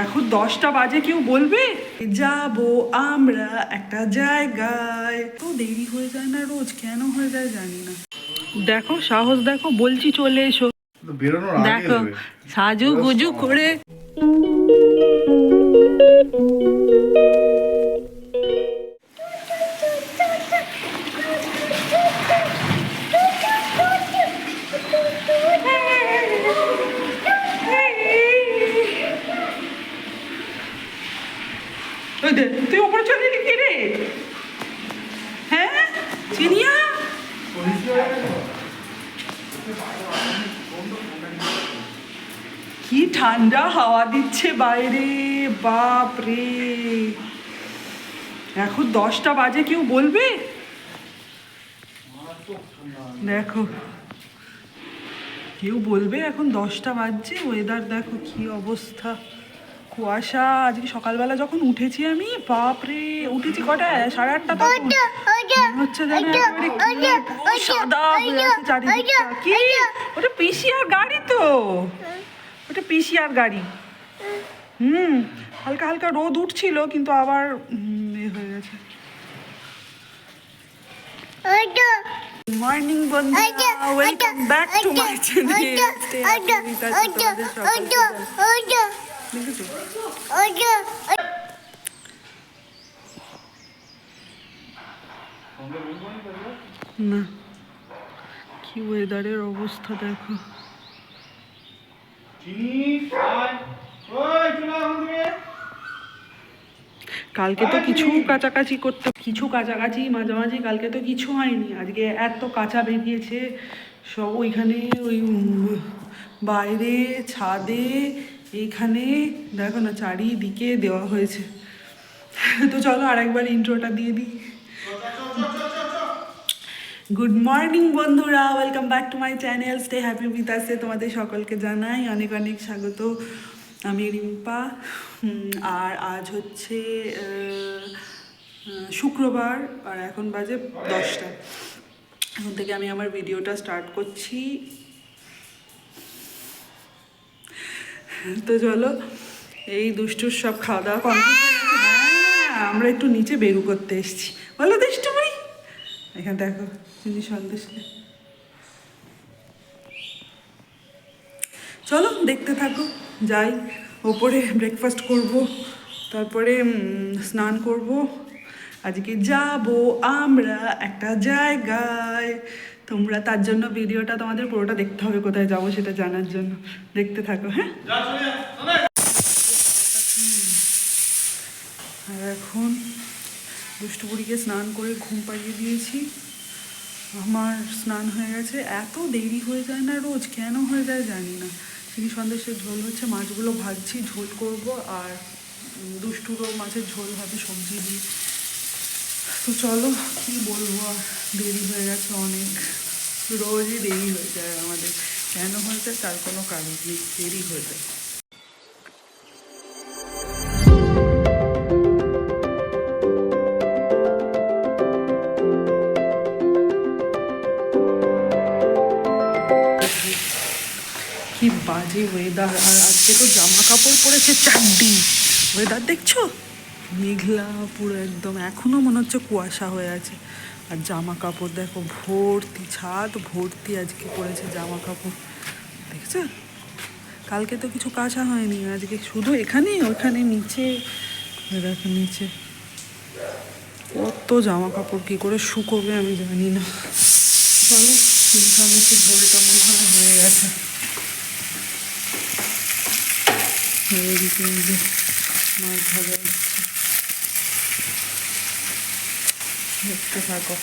এখন 10টা বাজে, কেউ বলবে যাবো আমরা একটা জায়গায়। তো দেরি হয়ে যায় না রোজ, কেন হয়ে যায় জানি না। দেখো সাহস, দেখো বলছি চলে এসো। দেখো সাজু গুজু করে তুই ওপরে চলে এলি কে রে? হ্যাঁ চিনিয়া, কি ঠান্ডা হাওয়া দিচ্ছে বাইরে, বাপ রে। এখন 10টা বাজে, কেউ বলবে। দেখো কেউ বলবে এখন 10টা বাজছে, ওয়েদার দেখো কি অবস্থা, কুয়াশা। আজকে সকালবেলা যখন উঠেছি আমি, বাপরে, উঠেছি কটায়, 8:30 তখন। হচ্ছে যেন একেবারে পুরো সাদা হয়ে আছে চারিদিকটা। কি ওটা পিসিআর গাড়ি তো, ওটা পিসিআর গাড়ি। হালকা হালকা রোদ উঠছিল, কিন্তু আবার হয়ে গেছে। মর্নিং বন্ধুরা, welcome back to my channel. না কি ওয়েদারের অবস্থা দেখো। কালকে তো কিছু কাছাকাছি মাঝামাঝি, কালকে তো কিছু হয়নি। আজকে এত কাঁচা বেরিয়েছে সব, ওইখানে ওই বাইরে ছাদে, এইখানে দেখো না, চারিদিকে দেওয়া হয়েছে। তো চলো আরেকবার ইন্ট্রোটা দিয়ে দিই। গুড মর্নিং বন্ধুরা, welcome back to my channel stay happy with us. তোমাদের সকলকে জানাই অনেক অনেক স্বাগত। আমি রিম্পা, আর আজ হচ্ছে শুক্রবার, আর এখন বাজে 10টা। এখন থেকে আমি আমার ভিডিওটা স্টার্ট করছি। তো চলো, এই দুষ্টুর সব খাওয়া দাওয়া কমপ্লিট হয়ে গেছে। হ্যাঁ, আমরা একটু নিচে বেরু করতে এসেছি, বলো দুষ্টু ভাই। এখানে দেখো চিনি সন্দেশ, চলো দেখতে থাকো। যাই ওপরে, ব্রেকফাস্ট করব, তারপরে স্নান করব। আজকে যাব আমরা একটা জায়গায়। তোমরা তার জন্য ভিডিওটা তোমাদের পুরোটা দেখতে হবে, কোথায় যাবো সেটা জানার জন্য। দেখতে থাকো। হ্যাঁ, আর এখন দুষ্টুপুরিকে স্নান করে ঘুম পাড়িয়ে দিয়েছি। আমার স্নান হয়ে গেছে। এত দেরি হয়ে যায় না রোজ, কেন হয়ে যায় জানি না। চিনি সন্দেশের ঝোল হচ্ছে, মাছগুলো ভাজছি, ঝোল করব, আর দুষ্টুরও মাছের ঝোল হবে সবজি দিয়ে। তো চলো, কি বলবো, আর দেরি হয়ে গেছে অনেক। রোজই দেরি হয়ে যায় আমাদের, কেন হয়ে যায় তার কোনো কারণ নেই, দেরি হয়ে যায়। কি বাজে ওয়েদার। আর আজকে তো জামা কাপড় পরেছে চারটি। ওয়েদার দেখছো, মেঘলা পুরো একদম, এখনো মনে হচ্ছে কুয়াশা হয়ে আছে। আর জামা কাপড় দেখো ভর্তি, ছাদ ভর্তি আজকে পড়েছে জামা কাপড়, দেখছো। কালকে তো কিছু কাঁচা হয়নি, আজকে শুধু এখানে, ওইখানে নিচে দেখো, নিচে কত জামা কাপড়, কী করে শুকোবে আমি জানি না। চলো, চিন্তামুখী ঝোলটা মনে হয় হয়ে গেছে। মাছ ভাজা হচ্ছে, দেখতে থাকো।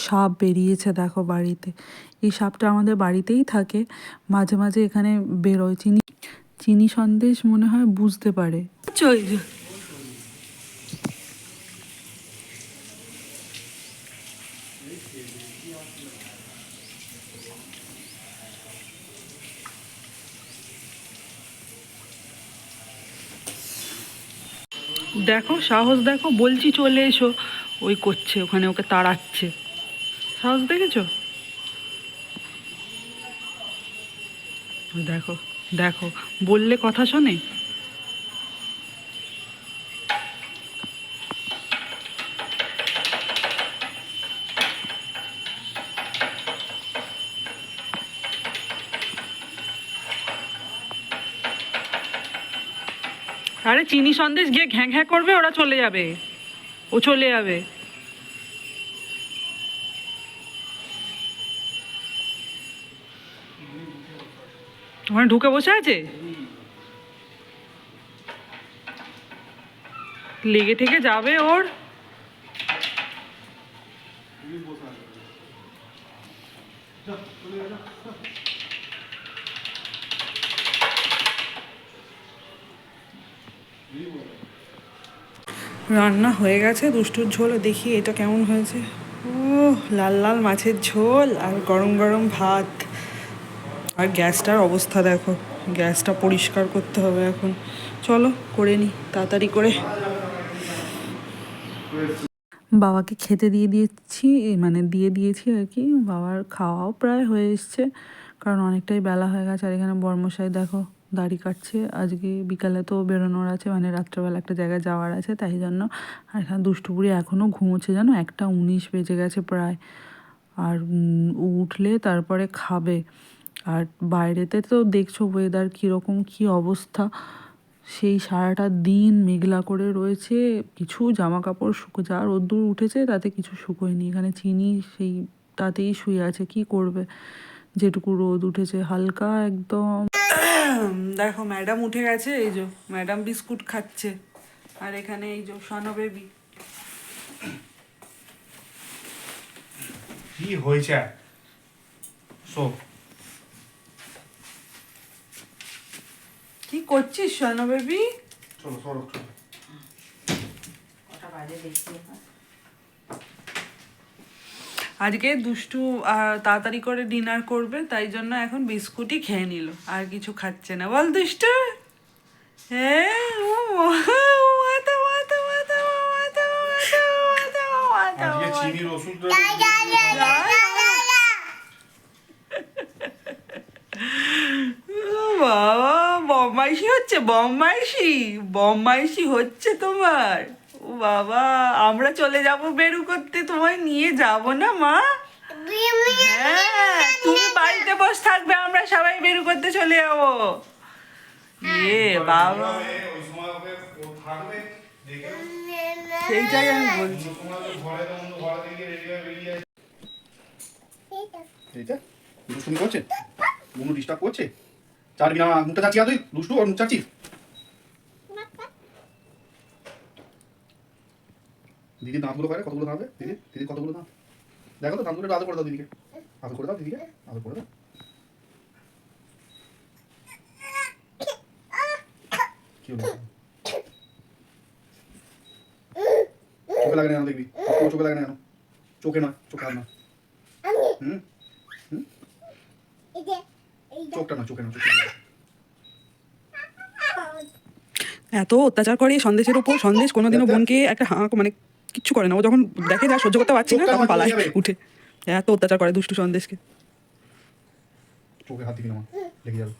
সাপ বেরিয়েছে দেখো বাড়িতে। এই সাপটা আমাদের বাড়িতেই থাকে, মাঝে মাঝে এখানে বেরোয়। চিনি চিনি সন্দেশ মনে হয় বুঝতে পারে। দেখো সাহস, দেখো বলছি চলে এসো, ওই করছে ওখানে, ওকে তাড়াচ্ছে। সাহস দেখেছো? দেখো দেখো, বললে কথা শোনে। আরে চিনি সন্দেশ গিয়ে ঘ্যাঁ ঘ্যাঁ করবে, ওরা চলে যাবে, ও চলে যাবে। ওখানে ঢুকে বসে আছে, লেগে থেকে যাবে ওর। রান্না হয়ে গেছে দুষ্টুর ঝোল, দেখি এটা কেমন হয়েছে। ও লাল লাল মাছের ঝোল আর গরম গরম ভাত। আর গ্যাসটার অবস্থা দেখো, গ্যাসটা পরিষ্কার করতে হবে এখন। চলো করে নিই তাড়াতাড়ি করে। বাবাকে খেতে দিয়ে দিয়েছি, মানে দিয়ে দিয়েছি আর কি। বাবার খাওয়াও প্রায় হয়ে এসছে, কারণ অনেকটাই বেলা হয়ে গেছে। আর এখানে বর্মশাই দেখো দাড়ি কাটছে, আজকে বিকালে তো বেরোনোর আছে, মানে রাত্রেবেলা একটা জায়গায় যাওয়ার আছে, তাই জন্য। আর এখানে দুষ্টুপুরি এখনও ঘুমোচ্ছে জানো, 1:19 বেজে গেছে প্রায়। আর ও উঠলে তারপরে খাবে। আর বাইরেতে তো দেখছো ওয়েদার কীরকম, কী অবস্থা। সেই সারাটা দিন মেঘলা করে রয়েছে, কিছু জামা কাপড় যা রোদ্দুর উঠেছে তাতে কিছু শুকোয়নি। এখানে চিনি সেই তাতেই শুয়ে আছে, কি করবে, যেটুকু রোদ উঠেছে হালকা একদম। দেখো ম্যাডাম উঠে গেছে, এই যে ম্যাডাম বিস্কুট খাচ্ছে। আর এখানে এই যে সনো বেবি। কি হয়েছে? কি করছিস সনো বেবি? চলো সরো। আজকে দুষ্টু তাড়াতাড়ি করে ডিনার করবে, তাই জন্য এখন বিস্কুটই খেয়ে নিল, আর কিছু খাচ্ছে না। বল দুষ্টু। হ্যাঁ আজকে চিনির ওষুধ বাবা, বম্মাইশি হচ্ছে, বম্মাইশি হচ্ছে তোমার। ও বাবা, আমরা চলে যাব বেরু করতে, তোমায় নিয়ে যাব না মা? হ্যাঁ, তুমি বাড়িতে বসে থাকবে, আমরা সবাই বেরু করতে চলে যাবো। এ বাবা, সেইটাই আমি বলছি। দুষ্টুমি করছে, বুনু ডিস্টার্ব করছে। চারবি না, মুখটা চাচ্ছি তুই দুষ্টু, আর মুখ চাচ্ছিস। দিদির দাঁতগুলো করে, কতগুলো দাঁত? দিদির কতগুলো দাঁত দেখো তো, দাঁতগুলো আদর করে দাও দিদিকে, আদর করে দাও দিদিকে, আদর করে দাও। কি হলো? চোখে লাগে না দেখবি, চোখে লাগে না কেন? চোখে নয়, চোখে আর না। চোখটা না, চোখে না, চোখে। এত অত্যাচার করে সন্দেশের ওপর। সন্দেশ কোনোদিনও বোনকে একটা মানে কিচ্ছু করে না, ও যখন দেখে যা সহ্য করতে পারছি না তখন পালায় উঠে। এত অত্যাচার করে দুষ্টু সন্দেশকে। চোখে হাত দিবি না, লেগে যাবে।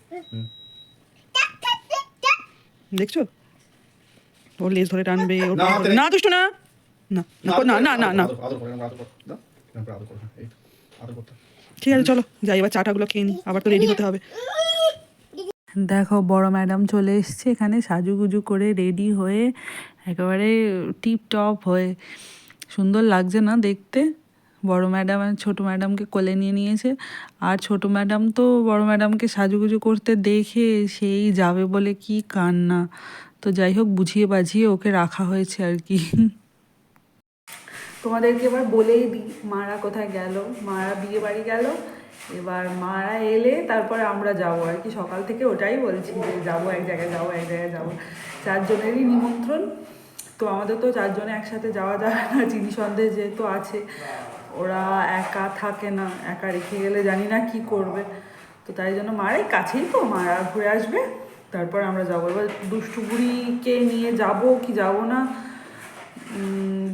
দেখছো, ওর লেজ ধরে টানবে। না দুষ্টু না, না না না না না। ঠিক আছে চলো যাই, এবার চাটাগুলো খেয়ে নিই, আবার তো রেডি হতে হবে। দেখো বড় ম্যাডাম চলে এসছে এখানে, সাজুগুজু করে রেডি হয়ে একেবারে টিপ টপ হয়ে। সুন্দর লাগছে না দেখতে? বড় ম্যাডাম আর ছোটো ম্যাডামকে কোলে নিয়ে নিয়েছে। আর ছোটো ম্যাডাম তো বড় ম্যাডামকে সাজুগুজু করতে দেখে সেই যাবে বলে কি কান্না। তো যাই হোক, বুঝিয়ে বাঝিয়ে ওকে রাখা হয়েছে আর কি। তোমাদেরকে এবার বলেই দিই মারা কোথায় গেল। মারা বিয়ে বাড়ি গেল, এবার মারা এলে তারপরে আমরা যাবো আর কি। সকাল থেকে ওটাই বলছি যে যাবো এক জায়গায়, যাবো এক জায়গায় যাবো। 4 জনেরই নিমন্ত্রণ, তো আমাদের তো 4 জনে একসাথে যাওয়া যায় না, চিনি সন্দেশ যেহেতু আছে। ওরা একা থাকে না, একা রেখে গেলে জানি না কি করবে, তো তাই জন্য মারাই কাছেই, তো মারা ঘুরে আসবে তারপর আমরা যাবো। এবার দুষ্টু বুড়িকে নিয়ে যাব কি যাব না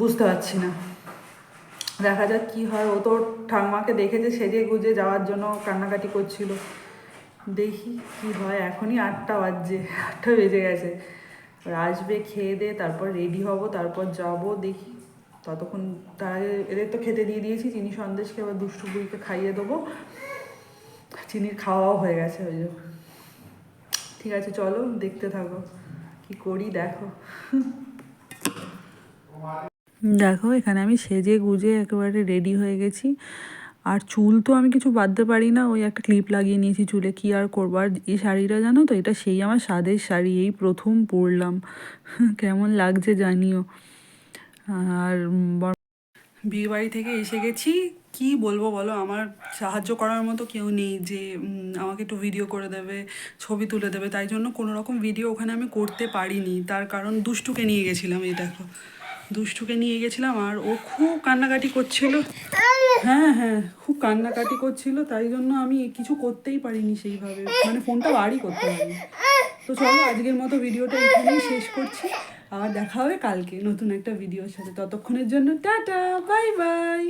বুঝতে পারছি না, দেখা যাক কি হয়। ও তো ঠাম্মাকে দেখেছে সেজে গুজে যাওয়ার জন্য কান্নাকাটি করছিল, দেখি কি হয়। এখনই 8টা বাজছে, 8টা বেজে গেছে। এবার আসবে, খেয়ে দে, তারপর রেডি হব, তারপর যাব, দেখি। ততক্ষণ তার আগে এদের তো খেতে দিয়ে দিয়েছি, চিনি সন্দেশকে এবার দুষ্টু বুড়িকে খাইয়ে দেবো। চিনির খাওয়াও হয়ে গেছে ওই জন্য। ঠিক আছে চলো দেখতে থাকো কি করি, দেখো। দেখো এখানে আমি সেজে গুজে একেবারে রেডি হয়ে গেছি। আর চুল তো আমি কিছু বাঁধতে পারি না, ওই একটা ক্লিপ লাগিয়ে নিয়েছি চুলে, কি আর করবো। আর এই শাড়িটা জানো তো, এটা সেই আমার স্বাদের শাড়ি, এই প্রথম পরলাম, কেমন লাগছে জানিও। আর বিয়ে বাড়ি থেকে এসে গেছি, কি বলবো বলো, আমার সাহায্য করার মতো কেউ নেই যে আমাকে একটু ভিডিও করে দেবে, ছবি তুলে দেবে। তাই জন্য কোনো রকম ভিডিও ওখানে আমি করতে পারিনি, তার কারণ দুষ্টুকে নিয়ে গেছিলাম। এই দেখো দুষ্টুকে নিয়ে গেছিলাম, আর ও খুব কান্নাকাটি করছিল। হ্যাঁ হ্যাঁ, খুব কান্নাকাটি করছিল, তাই জন্য আমি কিছু করতেই পারিনি সেইভাবে, মানে ফোনটা বাড়ি করতে পারিনি। তো চলো আজকের মতো ভিডিওটা এখানেই শেষ করছি, আবার দেখা হবে কালকে নতুন একটা ভিডিওর সাথে। ততক্ষণের জন্য টাটা, বাই বাই।